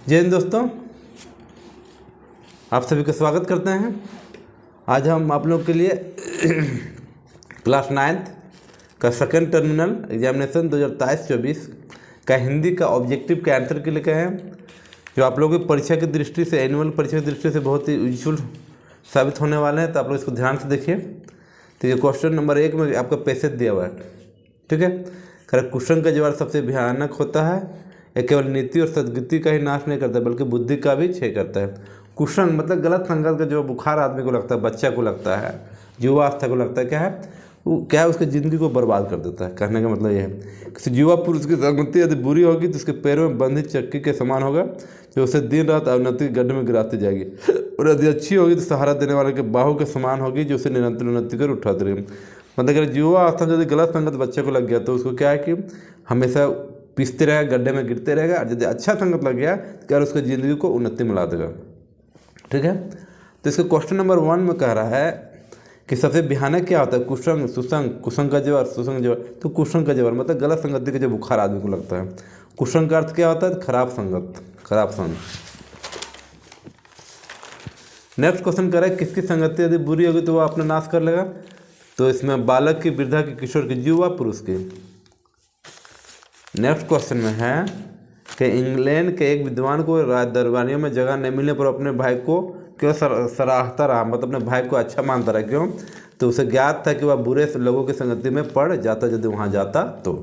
जय हिंद दोस्तों, आप सभी का स्वागत करते हैं। आज हम आप लोगों के लिए क्लास 9th का सेकंड टर्मिनल एग्जामिनेशन 2023-24 का हिंदी का ऑब्जेक्टिव के आंसर के लेकर हैं, जो आप लोगों की परीक्षा की दृष्टि से, एनुअल परीक्षा की दृष्टि से बहुत ही यूजफुल साबित होने वाले हैं। तो आप लोग इसको ध्यान से देखिए। तो ये क्वेश्चन नंबर 1 में आपका पैसेज दिया हुआ है, ठीक है। क्वेश्चन का जवाब सबसे भयानक होता है। यह केवल नीति और सद्गति का ही नाश नहीं करता बल्कि बुद्धि का भी क्षय करता है। कुशन मतलब गलत संगत का जो बुखार आदमी को लगता है, बच्चा को लगता है, युवा अवस्था को लगता है, क्या है वो, क्या है उसकी ज़िंदगी को बर्बाद कर देता है। कहने का मतलब यह है किसी युवा पुरुष की संगति यदि बुरी होगी तो उसके पैरों में बंधी चक्की के समान होगा, जो उसे दिन रात अवनति के गड्ढे में गिराती जाएगी, और यदि अच्छी होगी तो सहारा देने वाले के बाहों के समान होगी, जो उसे निरंतर उन्नति कर उठाती रहेगी। मतलब अगर युवा अवस्था यदि गलत संगत बच्चे को लग गया तो उसको क्या है कि हमेशा पिसते रहेगा, गड्ढे में गिरते रहेगा। और यदि अच्छा संगत लग गया तो क्या उसकी ज़िंदगी को उन्नति में ला देगा, ठीक है। तो इसका क्वेश्चन नंबर 1 में कह रहा है कि सबसे भयानक क्या होता है, कुसंग सुसंग, कुसंग का जवाब, सुसंग जवाब। तो कुसंग का जवाब मतलब गलत संगति का जो बुखार आदमी को लगता है। कुसंग का अर्थ क्या होता है, खराब संगत, खराब संग। नेक्स्ट क्वेश्चन कह रहा है किसकी संगति यदि बुरी होगी तो वह अपना नाश कर लेगा। तो इसमें बालक की, वृद्धा की, किशोर की, युवा पुरुष की। नेक्स्ट क्वेश्चन में है कि इंग्लैंड के एक विद्वान को राज दरबारियों में जगह नहीं मिलने पर अपने भाई को क्यों सराहता रहा, मतलब अपने भाई को अच्छा मानता रहा, क्यों? तो उसे ज्ञात था कि वह बुरे लोगों की संगति में पड़ जाता यदि वहाँ जाता तो।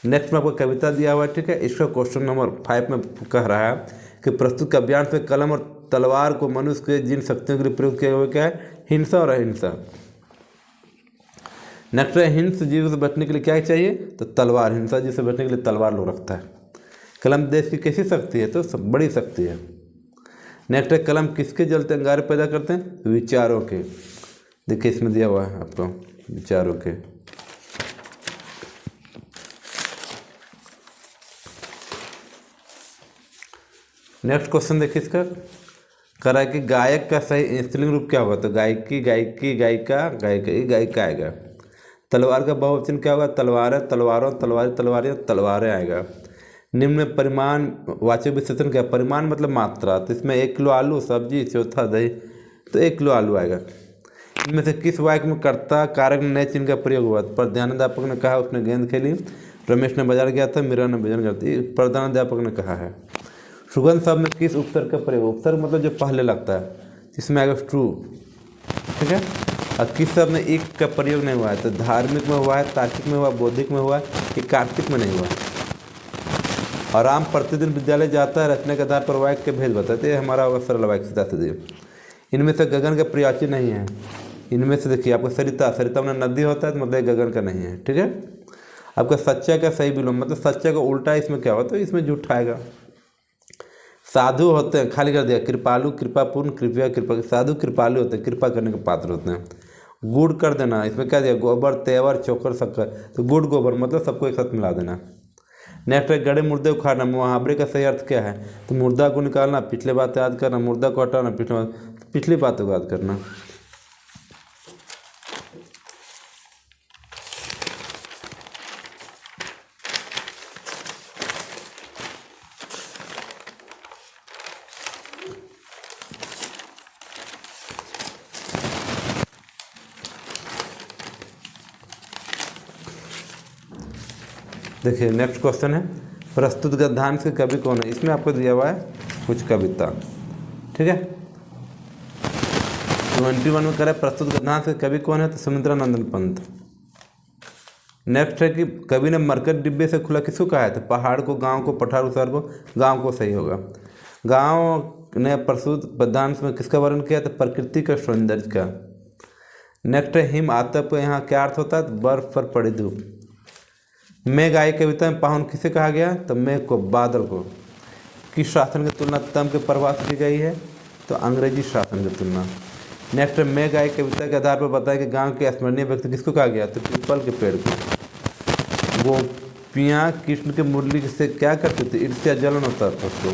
नेक्स्ट में आपको कविता दिया हुआ है, ठीक है। इसका क्वेश्चन नंबर 5 में कह रहा है कि प्रस्तुत काव्यांश में कलम और तलवार को मनुष्य के जिन शक्तियों के लिए प्रयोग किया हुआ क्या है, हिंसा और अहिंसा। नेक्स्ट है हिंस जीव से बचने के लिए क्या चाहिए, तो तलवार। हिंसा जीव से बचने के लिए तलवार लोग रखता है। कलम देश की कैसी शक्ति है, तो सब बड़ी शक्ति है। नेक्स्ट है कलम किसके जलते अंगारे पैदा करते हैं, विचारों के। देखिए इसमें दिया हुआ है आपको, विचारों के। नेक्स्ट क्वेश्चन देखिए इसका, कह रहा है कि गायक का सही स्त्रीलिंग रूप क्या होगा, तो गायकी, गायिकी, गायिका, गायिका, गायिका आएगा। तलवार का बहुवचन क्या होगा, तलवारें, तलवारों, तलवारी, तलवारियाँ, तलवारें आएगा। निम्न में परिमाण वाचक विशेषण क्या, परिमाण मतलब मात्रा। तो इसमें 1 किलो आलू सब्जी, चौथा दही, तो 1 किलो आलू आएगा। इनमें से किस वाक्य में कर्ता कारक नए चिन्ह का प्रयोग हुआ, प्रधानाध्यापक ने कहा उसने गेंद खेली, रमेश ने बाजार गया था, मीरा ने भजन करती, प्रधानाध्यापक ने कहा है। सुगंध शब्द में किस उपसर्ग का प्रयोग, उपसर्ग मतलब जो पहले लगता है, इसमें आएगा ट्रू, ठीक है। और किस शब्द में एक का प्रयोग नहीं हुआ है, तो धार्मिक में हुआ है, तार्किक में हुआ, बौद्धिक में हुआ है, कि कार्तिक में नहीं हुआ। और राम प्रतिदिन विद्यालय जाता है, रचना के आधार पर वाक्य के भेद बताते हैं, हमारा होगा सरल वाक्य सीधा सीधे। इनमें से गगन का प्रयाची नहीं है। इनमें से देखिए आपका सरिता, सरिता में नदी होता है तो मतलब गगन का नहीं है, ठीक है। आपका सच्चा का सही विलोम मतलब सच्चा का उल्टा इसमें क्या होता है, इसमें झूठा आएगा। साधु होते हैं, खाली कर दिया, कृपालु, कृपापूर्ण, कृपया, कृपा। साधु कृपालु होते हैं, कृपा करने के पात्र होते हैं। गुड़ कर देना, इसमें क्या दिया, गोबर, तेवर, चोकर, शक्कर, तो गुड़ गोबर मतलब सबको एक साथ मिला देना। नेक्स्ट है गड़े मुर्दे उखाड़ना, मुहावरे का सही अर्थ क्या है, तो मुर्दा को निकालना, पिछले बात याद करना, मुर्दा को हटाना, पिछली बातों को याद करना। देखिए नेक्स्ट क्वेश्चन है प्रस्तुत गद्यांश के कवि कौन है। इसमें आपको दिया हुआ है कुछ कविता, ठीक है। 21 में करें प्रस्तुत गद्यांश के कवि कौन है, तो सुमित्रानंदन पंत। नेक्स्ट है कि कवि ने मरकट डिब्बे से खुला किसको कहा है, तो पहाड़ को, गांव को, पठार को, शहर को। गांव को सही होगा। गांव ने प्रस्तुत गद्यांश में किसका वर्णन किया, तो प्रकृति का, सौंदर्य का। नेक्स्ट है हिम आतप का यहाँ क्या अर्थ होता है, तो बर्फ पर पड़ी धूप। मेघ आई कविता में पाहुन किसे कहा गया, तो मेघ को, बादल को। किस शासन की तुलना तम के प्रवाह से की गई है, तो अंग्रेजी शासन की तुलना। नेक्स्ट है मेघ आई कविता के आधार पर बताया कि गांव के स्मरणीय व्यक्ति किसको कहा गया, तो पीपल के पेड़ को। गोपियाँ कृष्ण के मुरली से क्या करती थी, ईर्ष्या जलन होता था उसको।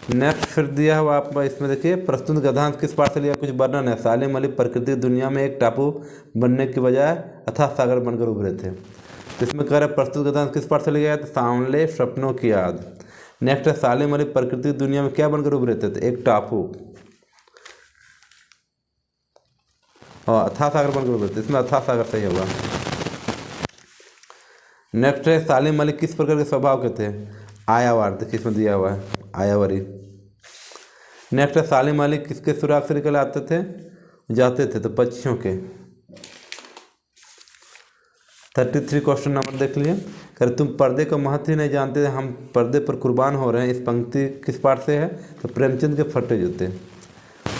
नेक्स्ट फिर दिया हुआ आप इसमें देखिए प्रस्तुत गद्यांश किस पाठ से लिया, कुछ वर्णन है। सालिम अली प्रकृति दुनिया में एक टापू बनने के बजाय अथाह सागर बनकर उभरे थे। तो इसमें कह रहे प्रस्तुत गद्यांश किस पाठ से लिया गया, तो सांवले सपनों की याद। नेक्स्ट है सालिम अली प्रकृति की दुनिया में क्या बनकर उभरे थे? तो एक टापू और अथाह सागर बनकर उभरे थे, इसमें अथाह सागर सही होगा। नेक्स्ट है सालिम अली किस प्रकार के स्वभाव के थे? आयावार, देखिए इसमें दिया हुआ है आयावरी। नेक्स्ट है सालिम अली किसके सुराग से निकल आते थे जाते थे? तो पक्षियों के। 33 क्वेश्चन नंबर देख लिए। कर तुम पर्दे का महत्व ही नहीं जानते, हम पर्दे पर कुर्बान हो रहे हैं, इस पंक्ति किस पाठ से है? तो प्रेमचंद के फटे जूते।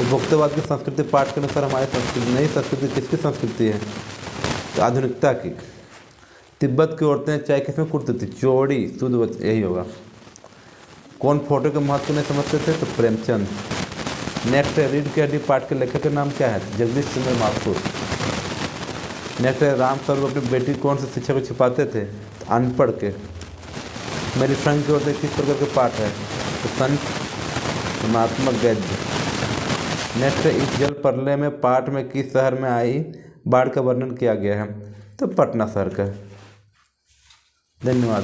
उपभोक्तावाद की संस्कृति पाठ के अनुसार हमारी संस्कृति नई संस्कृति किसकी संस्कृति है? तो आधुनिकता की। तिब्बत की औरतें चाय किसमें कुटती थी? चौड़ी शुद्ध, यही होगा। कौन फोटो के महत्व को नहीं समझते थे? तो प्रेमचंद। नेक्स्ट है रीढ़ की हड्डी पाठ के लेखक का नाम क्या है? जगदीश चंद्र माथुर। नेक्स्ट है राम स्वरूप अपनी बेटी कौन से शिक्षा को छिपाते थे? तो अनपढ़ के। मेरी संघ की औरतें किस प्रकार के पाठ है? तो संत गुणात्मक गद्य। नेक्स्ट है इस जल प्रलय में पाठ में किस शहर में आई बाढ़ का वर्णन किया गया है? तो पटना शहर का। धन्यवाद।